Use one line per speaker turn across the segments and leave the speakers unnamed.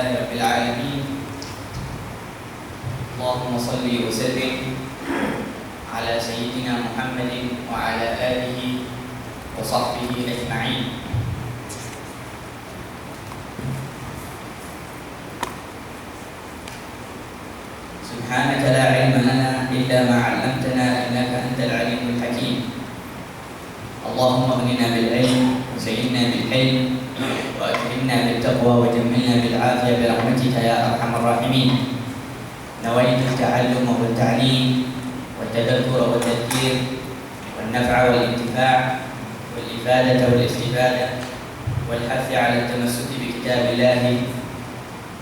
لله رب العالمين. اللهم صل وسلم على سيدنا محمد وعلى آله وصحبه أجمعين. سبحانك لا علم لنا إلا ما علمتنا إنك أنت العليم الحكيم. اللهم اغننا بالعلم وزينا بالحلم وأكرمنا بالتقوى وجملنا بالعافية برحمتك يا أرحم الراحمين. نويت التعلم والتعليم والتذكر والتذكير والنفع والانتفاع والإفادة والاستفادة والحث على التمسك بكتاب الله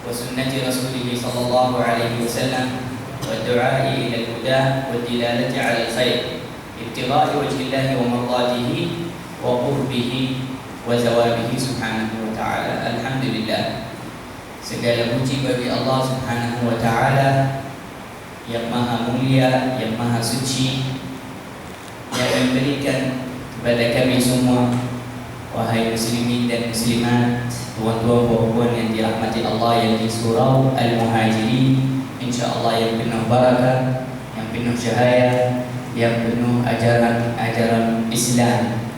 وسنة رسوله صلى الله عليه وسلم والدعاء إلى الهدى والدلالة على الخير ابتغاء وجه الله ومرضاته وقربه وثوابه سبحانه وتعالى. Alhamdulillah, segala puji bagi Allah Subhanahu wa taala yang maha mulia, yang maha suci, yang memberikan kepada kami semua, wahai muslimin dan muslimat, tuan-tuan puan-puan yang dirahmati Allah, yang di surau Al-Muhajirin, insyaallah yang penuh barakah, yang penuh cahaya, yang penuh ajaran Islam,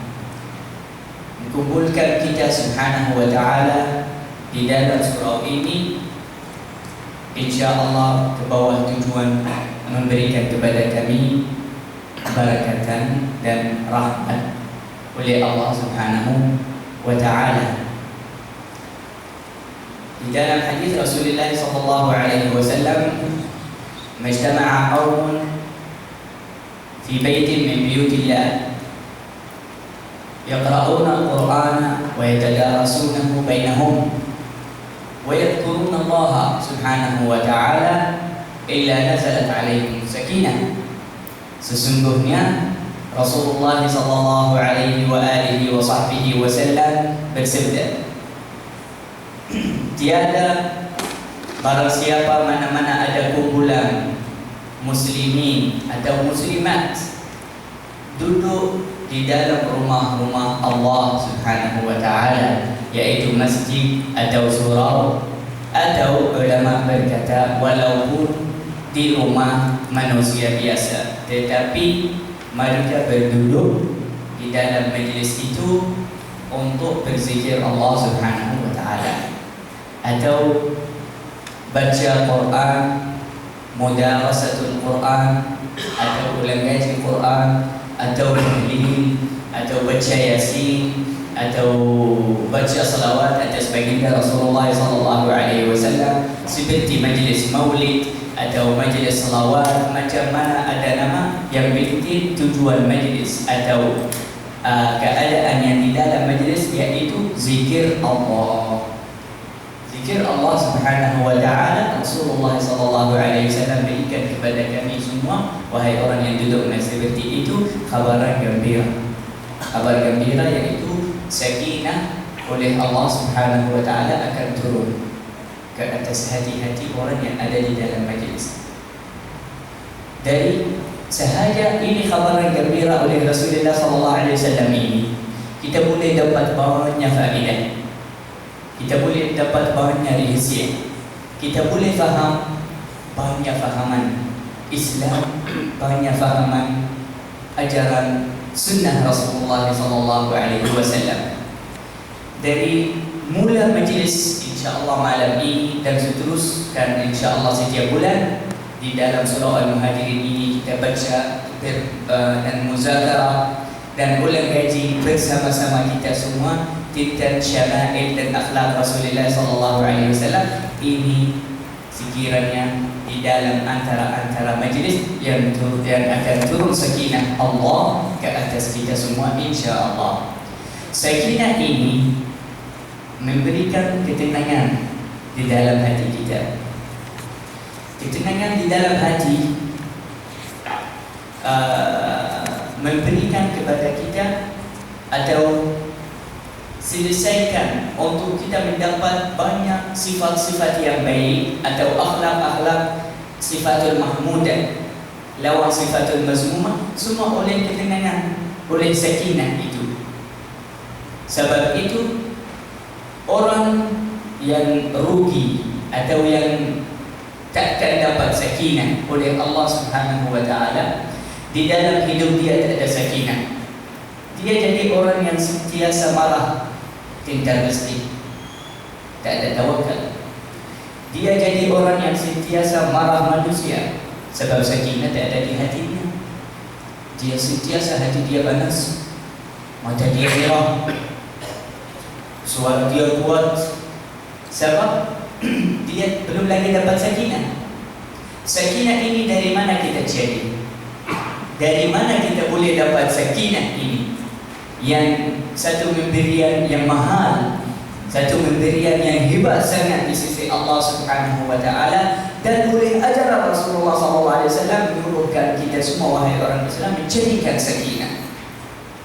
mengumpulkan kita Subhanahu wa taala di dalam surau ini, insyaallah ke bawah tujuan memberikan kepada kami barakatan dan rahmat oleh Allah Subhanahu wa taala. Di dalam hadis Rasulullah sallallahu alaihi wasallam, "Majtama'a qaumun fi baitin min buyutillah yaqra'una al-Qur'ana wa yatadarasunahu bainahum wa yadhkuruna Allah Subhanahu wa ta'ala illa nazalat 'alaihim sakinah." Sesungguhnya Rasulullah sallallahu alaihi wa alihi wa sahbihi wasallam bersabda, tiada barang siapa mana-mana ada kumpulan muslimin atau muslimat duduk di dalam rumah-rumah Allah Subhanahu wa taala, yaitu masjid atau surau, atau ulama berkata walaupun di rumah manusia biasa, tetapi mereka berduduk di dalam majlis itu untuk berzikir Allah Subhanahu wa taala, atau baca Quran, mudarasatul Quran, atau ulang ngaji Quran, atau tahlil, atau baca yasin, atau baca salawat atas baginda Rasulullah sallallahu alaihi wasallam, seperti majlis maulid atau majlis salawat, macam mana ada nama yang penting tujuan majlis atau keadaan yang di dalam majlis, yaitu zikir Allah. Zikir Allah Subhanahu wa taala. Rasulullah sallallahu alaihi wasallam berikan kepada kami semua, wahai orang yang duduk seperti itu, kabaran gembira. Kabar gembira yaitu sakinah oleh Allah Subhanahu wa taala akan turun ke atas hati-hati orang yang ada di dalam majlis. Dari sahaja ini kabaran gembira oleh Rasulullah sallallahu alaihi wasallam ini, kita boleh dapat banyak faedah. Kita boleh dapat banyak rahsia. Kita boleh faham banyak fahaman Islam, banyak fahaman ajaran sunnah Rasulullah sallallahu alaihi wasallam. Dari mula majlis insyaallah malam ini dan seteruskan insyaallah setiap bulan di dalam surah Al-Muhajirin ini, kita baca dan muzakarah dan ulang kaji bersama-sama kita semua tentang syama'il dan akhlak Rasulullah sallallahu alaihi wasallam. Ini sekiranya di dalam antara majlis yang akan turun sakinah Allah ke atas kita semua insyaallah. Sakinah ini memberikan ketenangan di dalam hati kita. Ketenangan di dalam hati memberikan kepada kita atau selesaikan untuk kita mendapat banyak sifat-sifat yang baik atau akhlak-akhlak sifatul mahmudah, lawan sifatul mazmumah, semua oleh ketenangan, oleh sakinah itu. Sebab itu orang yang rugi atau yang takkan dapat sakinah oleh Allah Subhanahu wa taala, di dalam hidup dia tak ada sakinah. Dia jadi orang yang sentiasa marah, tinggal rezeki, tak ada tawakal. Dia jadi orang yang sentiasa marah manusia, sebab sakinah tak ada di hatinya. Dia sentiasa hati dia panas, mata dia merah, suara dia kuat, sebab dia belum lagi dapat sakinah. Sakinah ini dari mana kita cari? Dari mana kita boleh dapat sakinah ini? Yang satu pemberian yang mahal, satu pemberian yang hebat sangat di sisi Allah Subhanahu wa taala, dan oleh ajaran Rasulullah SAW menyuruhkan kita semua wahai orang Islam mencarikan sakinah.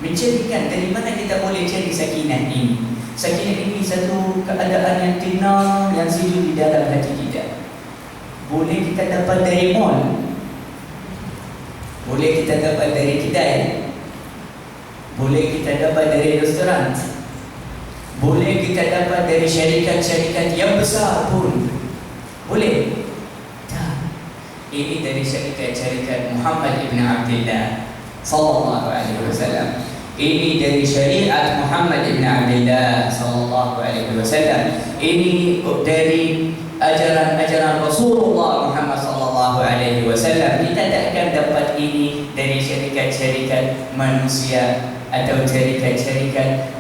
Mencarikan dari mana kita boleh cari sakinah ini? Sakinah ini satu keadaan yang tenang, yang sejuk di dalam hati kita. Boleh kita dapat dari mall, boleh kita dapat dari kedai, boleh kita dapat dari restoran, boleh kita dapat dari syarikat-syarikat yang besar pun boleh. Tak. Ini dari syarikat-syarikat Muhammad ibn Abdullah sallallahu alaihi wasallam. Ini dari syariat Muhammad ibn Abdullah sallallahu alaihi wasallam. Ini dari ajaran-ajaran Rasulullah Muhammad sallallahu alaihi wasallam. Kita takkan dapat ini dari syarikat-syarikat manusia atau syarikat-syarikat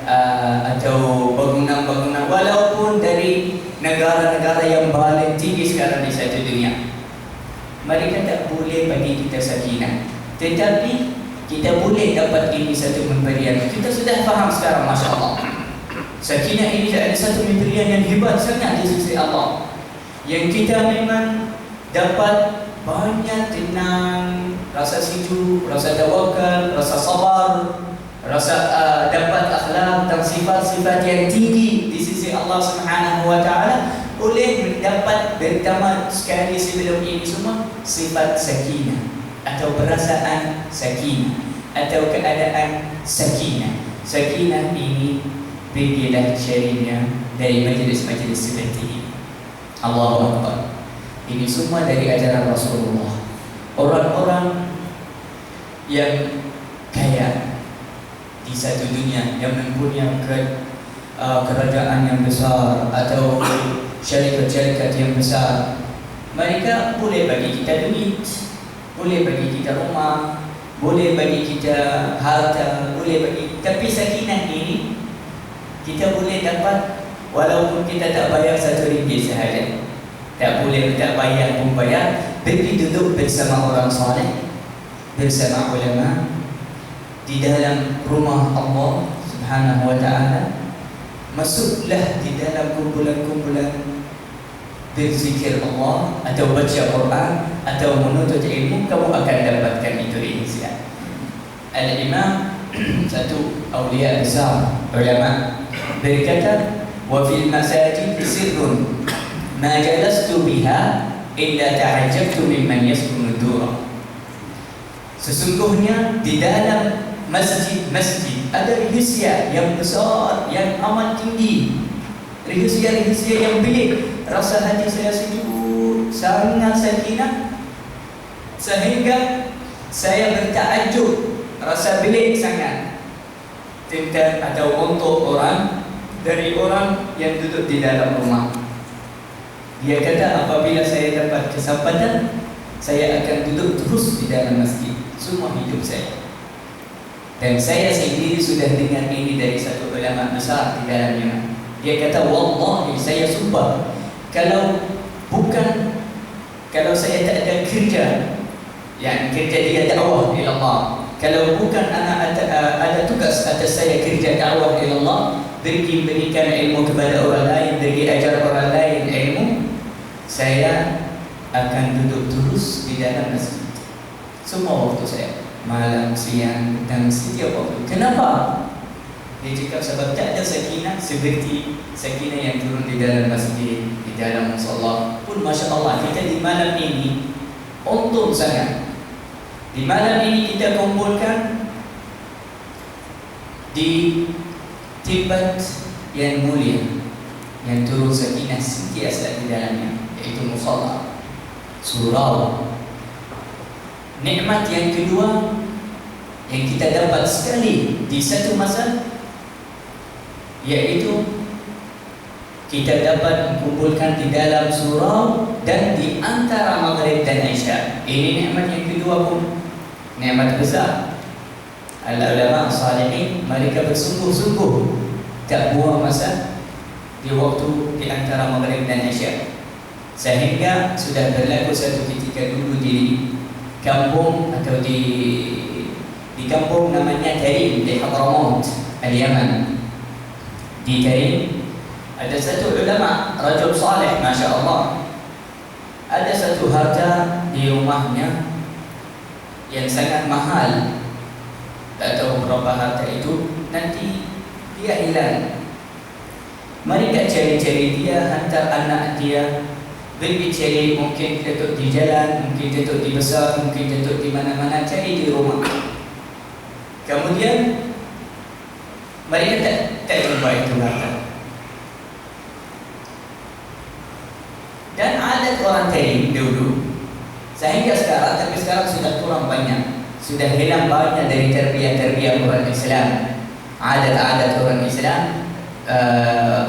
atau bangunan-bangunan, walaupun dari negara-negara yang paling tinggi sekarang di satu dunia. Mereka tak boleh bagi kita sakinah, tetapi kita boleh dapat ini satu pemberian. Kita sudah faham sekarang, Masya Allah, sakinah ini ada satu pemberian yang hebat sangat di sisi Allah, yang kita memang dapat banyak tenang, rasa sejuk, rasa tawakal, rasa sabar, rasa dapat akhlak dan sifat-sifat yang tinggi di sisi Allah Subhanahu wa taala, oleh mendapat pertama sekali sebelum ini semua sifat sakinah atau perasaan sakinah atau keadaan sakinah. Sakinah ini pergilah carinya dari majlis-majlis seperti ini. Allahu Akbar. Ini semua dari ajaran Rasulullah. Orang-orang yang kaya di satu dunia, yang mempunyai kerajaan yang besar atau syarikat-syarikat yang besar, mereka boleh bagi kita duit, boleh bagi kita rumah, boleh bagi kita harta, boleh bagi, tapi sakinah ini kita boleh dapat walaupun kita tak bayar RM1 sahaja. Tak boleh, tak bayar pun bayar, pergi duduk bersama orang soleh, bersama ulama di dalam rumah Allah Subhanahu wa taala. Masuklah di dalam kumpulan-kumpulan berzikir Allah atau baca Quran atau menuntut ilmu, kamu akan dapatkan itu rahasia. Al-Imam satu awliya besar ulama berkata, wa fil masajid sirrun ma jalastu biha illa ta'ajjabtu mimman yaskunu dura. Sesungguhnya di dalam masjid-masjid ada rahasia yang besar, yang amat tinggi, rahasia-rahasia yang bilik. Rasa hati saya sejuk, sangat sakinah, sehingga saya bertakjub, rasa bilik sangat tentang atau untuk orang dari orang yang duduk di dalam rumah. Dia kata, apabila saya dapat kesempatan, saya akan duduk terus di dalam masjid semua hidup saya. Dan saya sendiri sudah dengar ini dari satu ulama besar di dalam Yaman. Dia kata, wallahi saya sumpah, kalau saya tak ada kerja, yang kerja dia dakwah ila Allah, kalau bukan ada tugas atas saya kerja dakwah ila Allah, pergi berikan ilmu kepada orang lain, pergi ajar orang lain ilmu, saya akan duduk terus di dalam masjid semua waktu saya, malam, siang, dan setiap waktu. Kenapa? Dia cakap sebab tak ada sakinah seperti sakinah yang turun di dalam masjid, di dalam musallah pun. Masya Allah, kita di malam ini untung sangat. Di malam ini kita kumpulkan di tempat yang mulia, yang turun sakinah sentiasa di dalamnya, yaitu musalla, surau. Nikmat yang kedua yang kita dapat sekali di satu masa, yaitu kita dapat mengumpulkan di dalam surau dan di antara maghrib dan isya. Ini nikmat yang kedua pun nikmat besar. Al-ulama as-salihin mereka bersungguh-sungguh tak buang masa di waktu di antara maghrib dan isya, sehingga sudah berlaku satu ketika dulu di kampung atau di kampung namanya Tarim di Hadramaut, Al-Yaman. Di Tarim ada satu ulama, rajul saleh, masya Allah. Ada satu harta di rumahnya yang sangat mahal. Tak tahu berapa harta itu, nanti dia hilang. Mereka cari-cari dia, hantar anak dia pergi cari, mungkin jatuh di jalan, mungkin jatuh di besar, mungkin jatuh di mana-mana, cari di rumah. Kemudian mereka tak jumpa itu harta. Dan adat orang Tarim dulu, sehingga sekarang, tapi sekarang sudah kurang banyak, sudah hilang banyak dari terbiah-terbiah orang Islam. Adat-adat orang Islam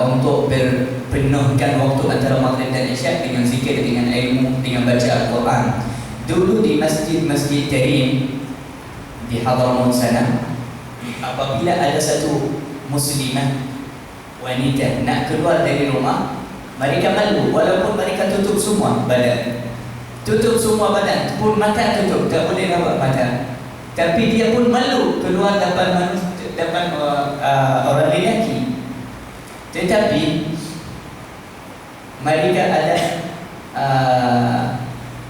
untuk berpenuhkan waktu antara maghrib dan isya dengan zikir, dengan ilmu, dengan baca Al-Quran. Dulu di masjid Tarim di Hadramaut sana, apabila ada satu muslimah wanita nak keluar dari rumah, mereka malu, walaupun mereka tutup semua badan, pun mata tutup, tak boleh nampak mata, tapi dia pun malu keluar depan orang lelaki. Tetapi mereka ada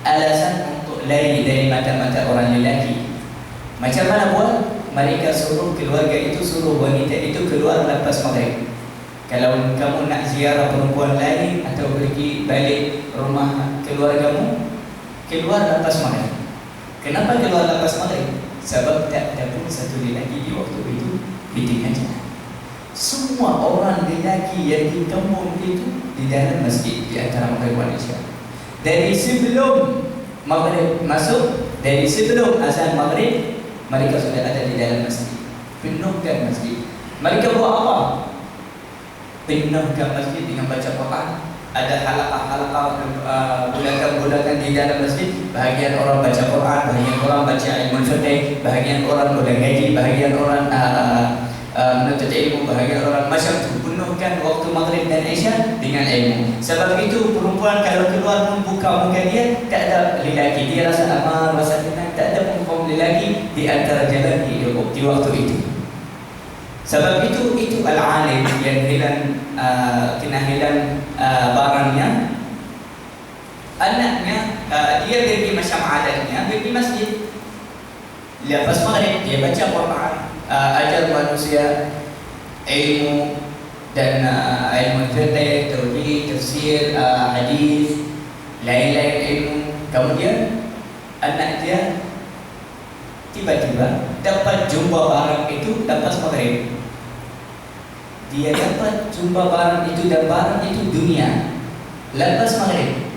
alasan untuk lari dari mata-mata orang lelaki. Macam mana buat? Mereka suruh keluarga itu, suruh wanita itu keluar lepas maghrib. Kalau kamu nak ziarah perempuan lain atau pergi balik rumah keluargamu, keluar lepas maghrib. Kenapa keluar lepas maghrib? Sebab tak ada pun satu lelaki di waktu itu di tengah jalan. Semua orang lelaki yang di kampung itu di dalam masjid di antara maghrib dan isya. Dari sebelum maghrib masuk, dari sebelum azan maghrib, mereka sudah ada di dalam masjid. Penuhkan masjid. Mereka buat apa? Penuhkan masjid dengan baca Quran. Ada halaqah-halaqah, bulakan-bulakan di dalam masjid. Bahagian orang baca Quran, bahagian orang baca ilmu fiqh, bahagian orang mengaji, bahagian orang menuntut ilmu, bahagian orang macam itu. Penuhkan waktu maghrib dan isya dengan ilmu. Sebab itu perempuan kalau keluar membuka muka dia, tak ada lelaki. Dia rasa aman, rasa tenang, tak ada pun kaum lelaki di antara jalan di waktu itu. Sebab itu al-alim yang hilang, kena hilang barangnya, anaknya dia pergi macam adatnya, pergi masjid. Lepas maghrib dia baca Quran, ajar manusia ilmu dan ilmu fiqh, tauhid, tafsir, hadis, lain-lain ilmu. Kemudian anak dia tiba-tiba dapat jumpa barang itu lepas maghrib. Dia dapat jumpa barang itu, dan barang itu dunia lepas maghrib.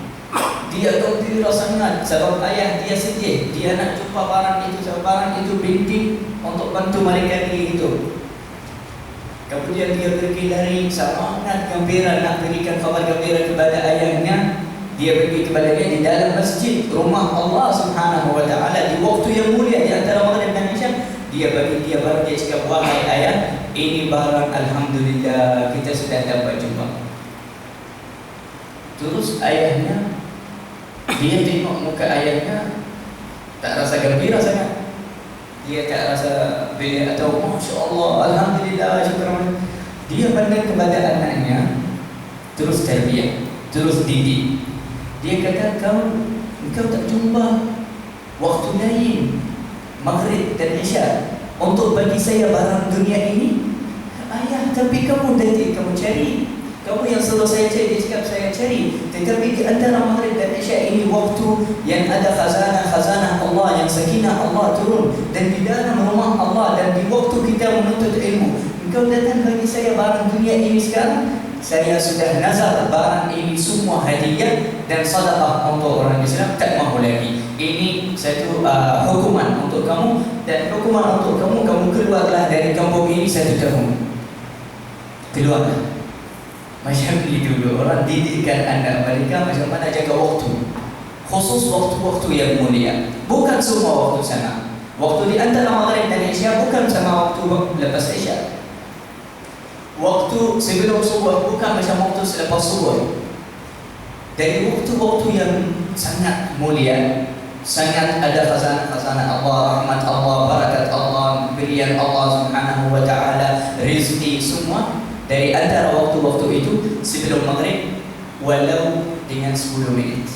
Dia gembira sangat sebab ayah dia sedih. Dia nak jumpa barang itu sebab barang itu penting untuk bantu mereka di hidup. Kemudian dia pergi lari sangat gembira nak berikan kabar gembira kepada ayahnya. Dia pergi kepadanya di dalam masjid rumah Allah Subhanahu wa taala di waktu yang mulia di antara maghrib dan isya. Dia bagi dia baru dia cakap, wahai ayah, ini barang alhamdulillah kita sudah dapat jumpa. Terus ayahnya, dia tengok muka ayahnya, tak rasa gembira sangat. Dia tak rasa bela atau masya Allah, alhamdulillah, syukur. Dia pandang kepada anaknya, terus terbiak, terus didik. Dia kata, engkau tak jumpa waktu lain maghrib dan isya untuk bagi saya barang dunia ini? Ayah, tapi kamu tadi kamu cari, kamu yang suruh saya cari. Dia cakap saya cari, tetapi di antara maghrib dan isya ini waktu yang ada khazanah Allah, yang sakinah Allah turun, dan di dalam rumah Allah, dan di waktu kita menuntut ilmu. Engkau datang bagi saya barang dunia ini sekarang? saya sudah nazar barang ini semua hadiah dan sedekah untuk orang Islam, tak mahu lagi. Ini satu hukuman untuk kamu, dan hukuman untuk kamu, kamu keluarlah dari kampung ini 1 tahun. Keluarlah. Macam ini dulu orang didikkan anak mereka macam mana jaga waktu, khusus waktu-waktu yang mulia. Bukan semua waktu sama. Waktu di antara maghrib dan isya bukan sama waktu lepas isya. Waktu sebelum subuh bukan macam waktu selepas subuh. Dari waktu-waktu yang sangat mulia, sangat ada khazanah Allah, rahmat Allah, barakat Allah, berian Allah Subhanahu wa taala, rezeki semua. Dari antara waktu-waktu itu sebelum maghrib, walau dengan 10 minit.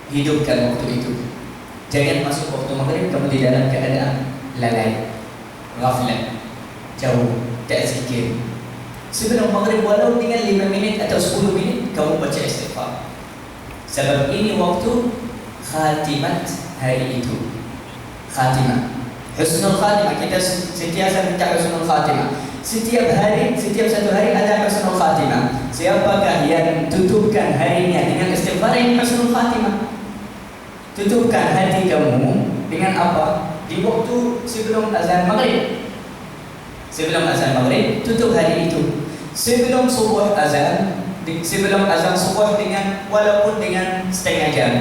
Hidupkan waktu itu. Jangan masuk waktu maghrib kamu di dalam keadaan lalai, ghaflah, jauh, tak zikir. Sebelum maghrib walau dengan 5 minit atau 10 minit kamu baca istighfar. Sebab ini waktu khatimat hari itu. Khatimah, husnul khatimah. Kita sentiasa minta husnul khatimah. Setiap hari, setiap 1 hari ada husnul khatimah. Siapakah yang tutupkan harinya dengan istighfar, ini husnul khatimah. Tutupkan hati kamu dengan apa? Di waktu sebelum azan maghrib. Sebelum azan maghrib, tutup hari itu. Sebelum subuh azan, sebelum azan subuh dengan walaupun dengan setengah jam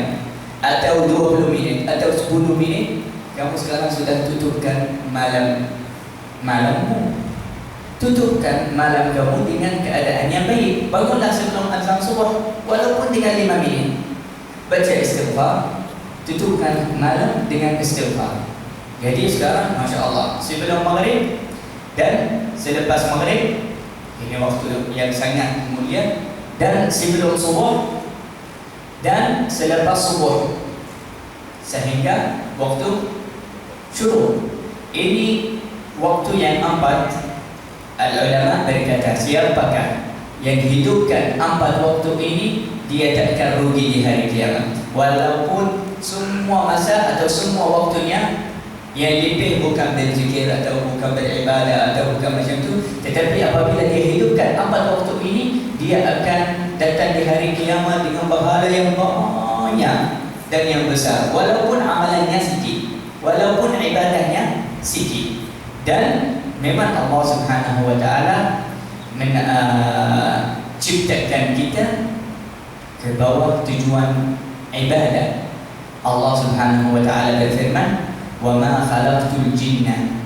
atau 20 minit atau 10 minit, kamu sekarang sudah tutupkan malammu. Tutupkan malam kamu dengan keadaan yang baik. Bangunlah sebelum azan subuh walaupun dengan 5 minit. Baca istighfar, tutupkan malam dengan istighfar. Jadi sekarang Masya Allah, sebelum maghrib dan selepas maghrib, ini waktu yang sangat mulia. Dan sebelum subuh dan selepas subuh, sehingga waktu syuruk. Ini waktu yang 4. Al-ulama berkata, siapakah yang hidupkan 4 waktu ini, dia tak akan rugi di hari kiamat. Walaupun semua masa atau semua waktunya yang lebih bukan berzikir atau bukan beribadah atau bukan macam tu, tetapi apabila dia hidupkan 4 waktu ini, dia akan datang di hari kiamat dengan pahala yang banyak dan yang besar, walaupun amalannya sikit, walaupun ibadahnya sikit. Dan memang Allah Subhanahu wa taala menciptakan kita ke bawah tujuan ibadah. Allah Subhanahu wa taala berfirman, "Wa ma khalaqtul jinna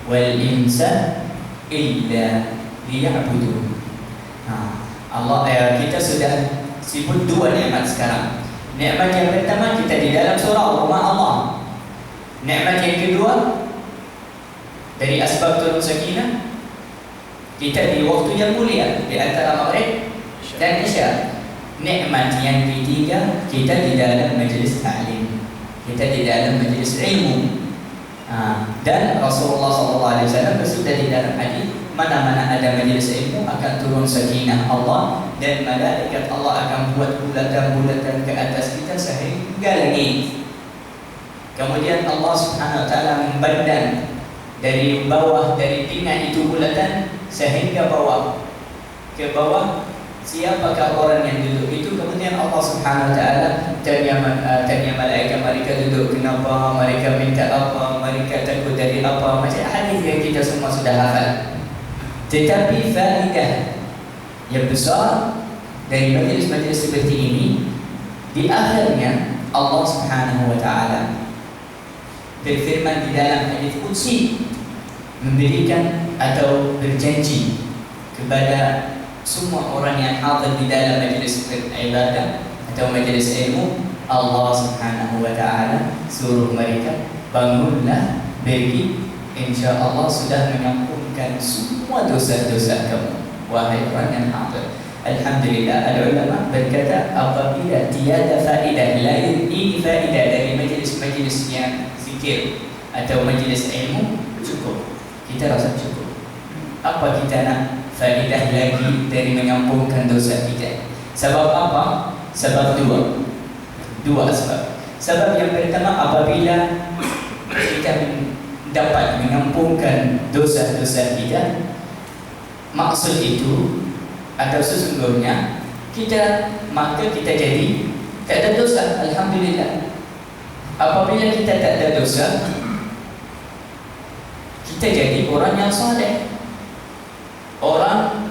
wal insa illa liya'budun." Kita sudah sebut 2 nikmat sekarang. Nikmat yang pertama kita di dalam surah rumah Allah. Nikmat yang kedua dari asbab turun sakinah, kita di waktu yang mulia di antara maghrib dan isya. Nikmat yang ketiga, kita di dalam majlis ta'lim, kita di dalam majlis ilmu. Dan Rasulullah SAW bersabda di dalam hadis, mana-mana ada majlis ilmu akan turun sakinah Allah, dan malaikat Allah akan buat bulatan-bulatan ke atas kita sehingga langit. Kemudian Allah Subhanahu wa taala memandang dari bawah, dari pinggan itu bulatan sehingga bawah, ke bawah. Siapakah orang yang duduk itu? Kemudian Allah Subhanahu wa taala tanya malaikat mereka duduk kenapa, mereka minta apa, mereka takut dari apa, macam hadis yang kita semua sudah hafal. Tetapi faedah yang besar dari majlis-majlis seperti ini, di akhirnya Allah Subhanahu wa taala berfirman di dalam hadis qudsi, memberikan atau berjanji kepada semua orang yang hadir di dalam majlis ibadah atau majlis ilmu. Allah Subhanahu wa taala suruh mereka, bangunlah, pergi, insya-Allah sudah mengampunkan semua dosa-dosa kamu, wahai orang yang hadir. Alhamdulillah, ada ulama berkata apabila tiada faedah lain, ini faedah dari majlis-majlis yang zikir atau majlis ilmu, cukup. Kita rasa cukup. Apa kita nak faedah lagi dari mengampunkan dosa kita? Sebab apa? Sebab dua sebab. Sebab yang pertama, apabila kita dapat mengampunkan dosa-dosa kita, maksud itu atau sesungguhnya maka kita jadi tak ada dosa. Alhamdulillah. Apabila kita tak ada dosa, kita jadi orang yang soleh, orang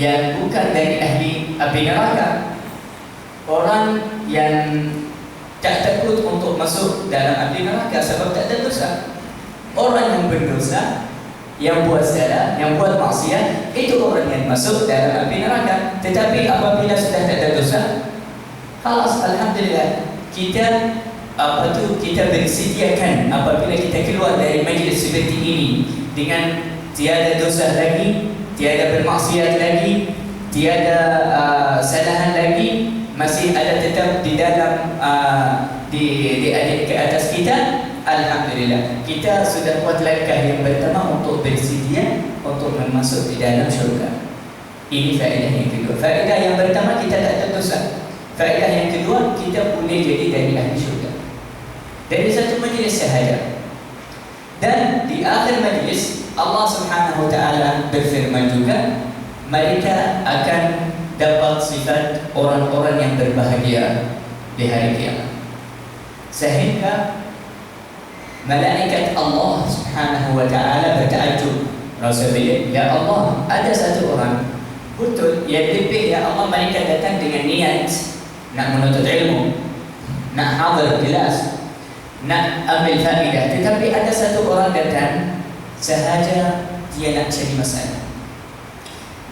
yang bukan dari ahli api neraka, orang yang tak takut untuk masuk dalam api neraka sebab tak ada dosa. Orang yang berdosa, yang buat salah, yang buat maksiat, itu orang yang masuk dalam api neraka. Tetapi apabila sudah tak ada dosa, khalas, alhamdulillah, kita kita bersediakan apabila kita keluar dari majlis seperti ini dengan tiada dosa lagi, tiada bermaksiat lagi, tiada kesalahan lagi, masih ada tetap di dalam di atas kita. Alhamdulillah, kita sudah buat langkah yang pertama untuk bersedia untuk masuk di dalam syurga. Ini faedah yang kedua. Faedah yang pertama, kita tak ada dosa. Faedah yang kedua, kita boleh jadi dari ahli syurga dari satu majlis sahaja. Dan di akhir majlis Allah Subhanahu wa taala berfirman juga, mereka akan dapat sifat orang-orang yang berbahagia di hari kiamat. Sehingga malaikat Allah Subhanahu wa taala bertakjub, Rasulullah, ya Allah, ada satu orang betul yang lebih, ya Allah, mereka datang dengan niat nak menuntut ilmu, nak hadir kelas, nak ambil faedah, tetapi ada satu orang datang sahaja dia nak cari masalah.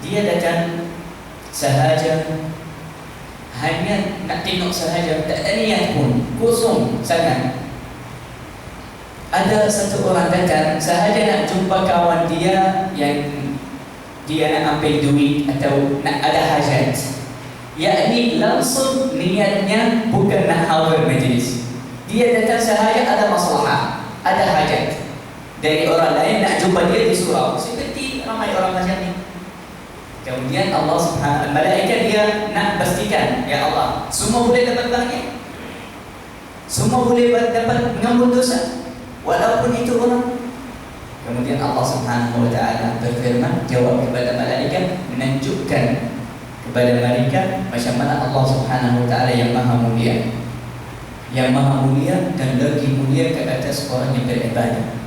Dia datang sahaja hanya nak tengok sahaja, tak ada niat pun, kosong sangat. Ada satu orang datang sahaja nak jumpa kawan dia yang dia nak ambil duit atau nak ada hajat, yakni langsung niatnya bukan nak hadir majlis. Dia datang sahaja ada masalah, ada hajat dari orang lain, nak jumpa dia di surau, seperti ramai orang macam ni. Kemudian Allah Subhanahu wa malaikat dia nak pastikan, ya Allah, semua boleh dapat bahagia, semua boleh dapat mengampun dosa, walaupun itu orang. Kemudian Allah Subhanahu wa taala berfirman, jawab kepada malaikat, menunjukkan kepada mereka macam mana Allah Subhanahu wa taala yang maha mulia, yang maha mulia dan lagi mulia ke atas orang yang beribadah.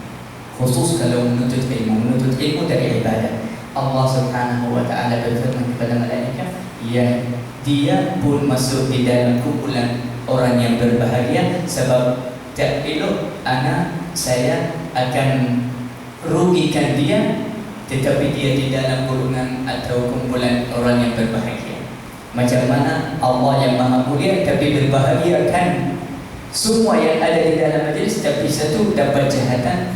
Khusus kalau menuntut ilmu dari ibadah. Allah Subhanahu wa taala berfirman kepada malaikat, ya, dia pun masuk di dalam kumpulan orang yang berbahagia, sebab tak elok saya akan rugikan dia, tetapi dia di dalam golongan atau kumpulan orang yang berbahagia. Macam mana Allah yang maha mulia tapi berbahagiakan semua yang ada di dalam majlis, tapi satu dapat kejahatan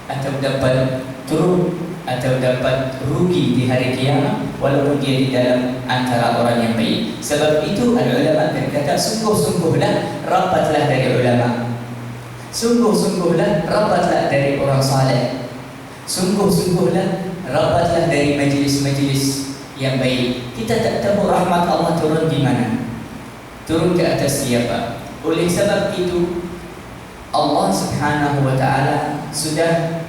atau dapat turun atau dapat rugi di hari kiamat, walaupun dia di dalam antara orang yang baik. Sebab itu ulama berkata, sungguh-sungguhlah rapatlah dari ulama, sungguh-sungguhlah rapatlah dari orang saleh, sungguh-sungguhlah rapatlah dari majlis-majlis yang baik. Kita tak tahu rahmat Allah turun di mana, turun ke atas siapa. Oleh sebab itu Allah Subhanahu wa taala sudah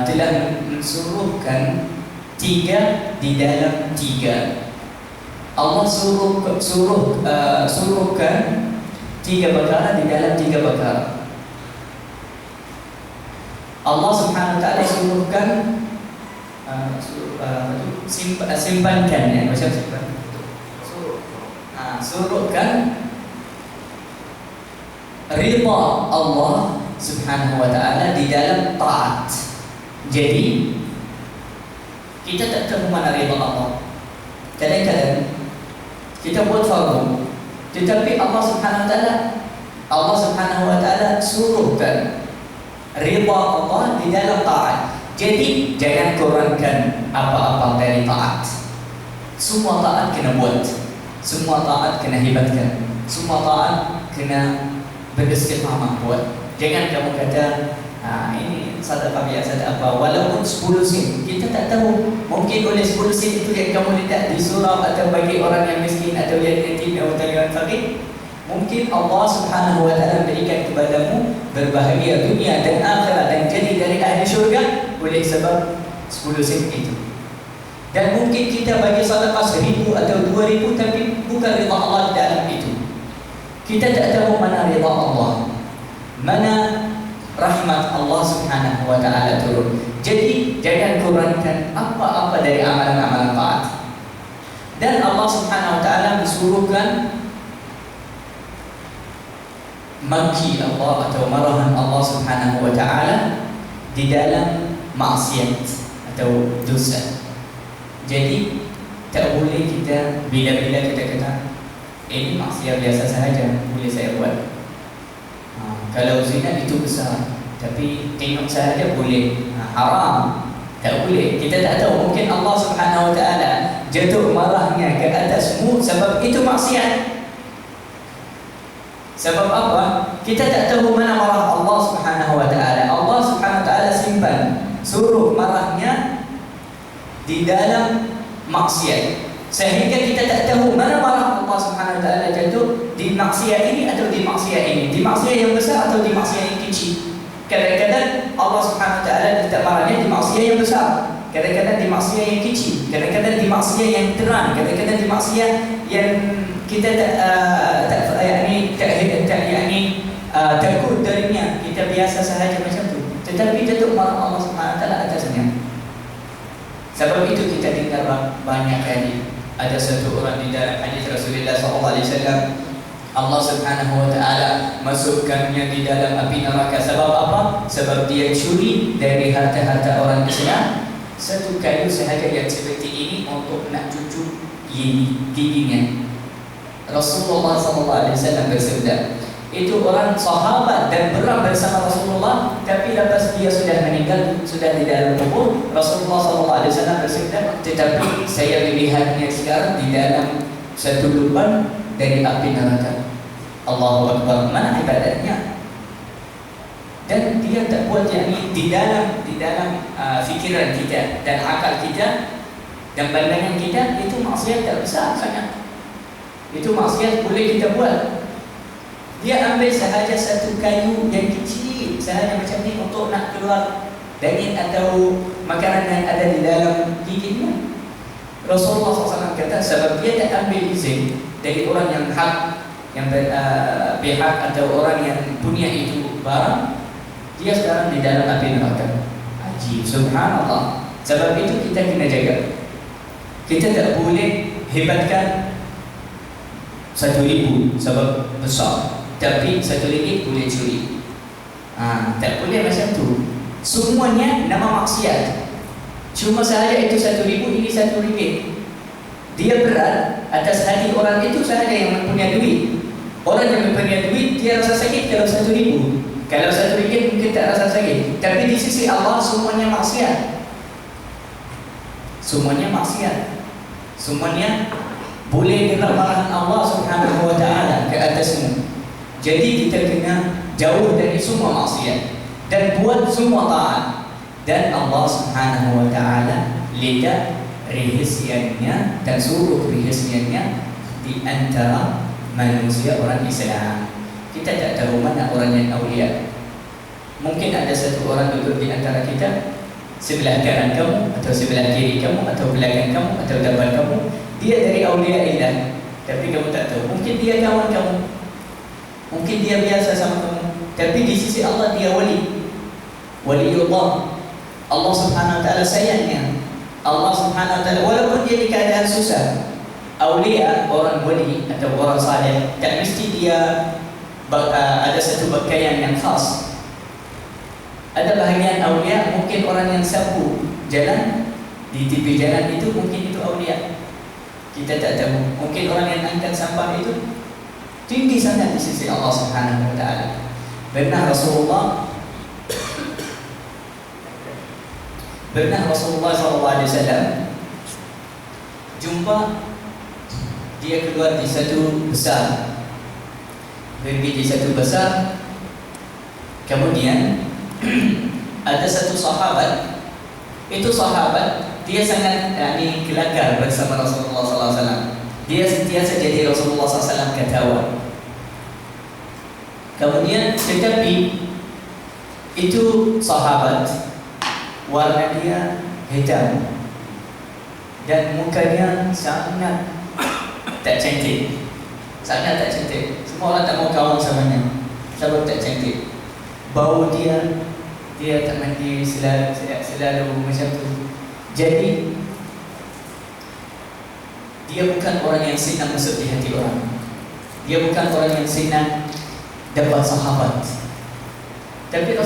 telah mensuruhkan 3 di dalam 3. Allah suruhkan 3 perkara di dalam 3 perkara. Allah Subhanahu wa taala suruhkan simpankan, ya, macam simpan. Suruhkan ridha Allah Subhanahu wa taala di dalam taat. Jadi kita tak tahu mana ridha Allah. Kadang-kadang kita buat fardu, tetapi Allah Subhanahu wa taala suruhkan ridha Allah di dalam taat. Jadi jangan kurangkan apa-apa dari taat. Semua taat kena buat, semua taat kena hebatkan, semua taat kena beristiqamah buat. Jangan kamu kata ini sedekah biasa tak apa, walaupun 10 sen. Kita tak tahu, mungkin oleh 10 sen itu yang kamu letak di surau atau bagi orang yang miskin atau yang yatim atau yang fakir, mungkin Allah Subhanahu wa taala berikan kepadamu berbahagia dunia dan akhirat dan jadi dari ahli syurga oleh sebab 10 sen itu. Dan mungkin kita bagi sedekah 1,000 atau 2,000, tapi bukan ridha Allah di dalam itu. Kita tak tahu mana ridha Allah, mana rahmat Allah Subhanahu wa taala turun. Jadi jangan kurangkan apa-apa dari amalan-amalan taat. Dan Allah Subhanahu wa taala disuruhkan maki Allah atau marahan Allah Subhanahu wa taala di dalam maksiat atau dosa. Jadi tak boleh kita bila-bila kita kata ini maksiat biasa sahaja, boleh saya buat. Kalau zina itu besar, tapi tengok sahaja boleh. Haram, tak boleh. Kita tak tahu, mungkin Allah Subhanahu wa taala jatuh marahnya ke atasmu sebab itu maksiat. Sebab apa? Kita tak tahu mana marah Allah Subhanahu wa taala. Allah Subhanahu wa taala simpan suruh marahnya di dalam maksiat, sehingga kita tak tahu mana marah Allah Subhanahu wa taala jatuh di maksiat ini atau di maksiat ini, di maksiat yang besar atau di maksiat yang kecil. Kadang-kadang Allah Subhanahu wa taala letak marahnya di maksiat yang besar, kadang-kadang di maksiat yang kecil, kadang-kadang di maksiat yang terang, kadang-kadang di maksiat yang kita takut darinya, kita biasa sahaja macam tu, tetapi jatuh marah Allah Subhanahu wa taala atasnya. Sebab itu kita dengar banyak kali ada satu orang di dalam hadis Rasulullah SAW, Allah Subhanahu wa taala masukkannya di dalam api neraka. Sebab apa? Sebab dia curi dari harta-harta orang Islam satu kayu sahaja yang seperti ini untuk nak cucuk giginya. Rasulullah SAW bersabda, itu orang sahabat dan beram bersama Rasulullah, tapi lepas dia sudah meninggal, sudah di dalam kubur, Rasulullah SAW bersabda, tetapi saya melihatnya sekarang di dalam satu lubang dari api neraka. Allahu Akbar. Mana ibadatnya? Dan dia tak buat yakni di dalam fikiran kita dan akal kita dan pandangan kita, itu maksiat tak besar sangat. Itu maksiat boleh kita buat. Dia ambil sahaja satu kayu yang kecil sahaja macam ni untuk nak keluar daging atau makanan yang ada di dalam giginya. Rasulullah SAW kata, sebab dia tak ambil izin dari orang yang hak, yang pihak atau orang yang punya itu barang, dia sekarang di dalam api neraka. Ajib, subhanallah. Sebab itu kita kena jaga. Kita tak boleh hebatkan 1,000 sebab besar, tapi 1 ringgit boleh curi. Tak boleh macam tu. Semuanya nama maksiat. Cuma sahaja itu 1,000, ini 1 ringgit. Dia berat atas hati orang itu sahaja yang mempunyai duit. Orang yang mempunyai duit, dia rasa sakit kalau 1,000. Kalau 1 ringgit mungkin tak rasa sakit. Tapi di sisi Allah semuanya maksiat. Semuanya maksiat. Semuanya boleh kena marahan Allah Subhanahu wa taala ke atasmu. Jadi kita kena jauh dari semua maksiat dan buat semua taat. Dan Allah Subhanahu wa taala letak rahsianya dan suruh rahsianya di antara manusia orang Islam. Kita tak tahu mana orang yang awliya. Mungkin ada satu orang duduk di antara kita, sebelah kanan kamu atau sebelah kiri kamu atau belakang kamu atau depan kamu, dia dari awliya Allah, tapi kamu tak tahu. Mungkin dia kawan kamu, mungkin dia biasa sama kamu, tapi di sisi Allah dia wali, waliullah. Allah Subhanahu wa taala sayangnya. Allah Subhanahu wa taala walaupun dia di keadaan susah, awliya, orang wali atau orang saleh, tak mesti dia ada satu pakaian yang khas. Ada bahagian awliya, mungkin orang yang sapu jalan di tepi jalan itu, mungkin itu awliya. Kita tak tahu. Mungkin orang yang angkat sampah itu tinggi sangat di sisi Allah Subhanahu wa taala. Pernah Rasulullah SAW jumpa, dia keluar di satu besar, pergi di satu besar. Kemudian ada satu sahabat. Itu sahabat dia sangat kelakar bersama Rasulullah SAW. Dia sentiasa jadi Rasulullah SAW ketawa. Kemudian tetapi itu sahabat warna dia hitam, dan mukanya sangat tak cantik. Sangat tak cantik. Semua orang tak mau kawan sama dia sebab tak cantik. Bau dia tak mandi selalu macam tu. Jadi dia bukan orang yang senang masuk di hati orang. Dia bukan orang yang senang dapat sahabat. Tapi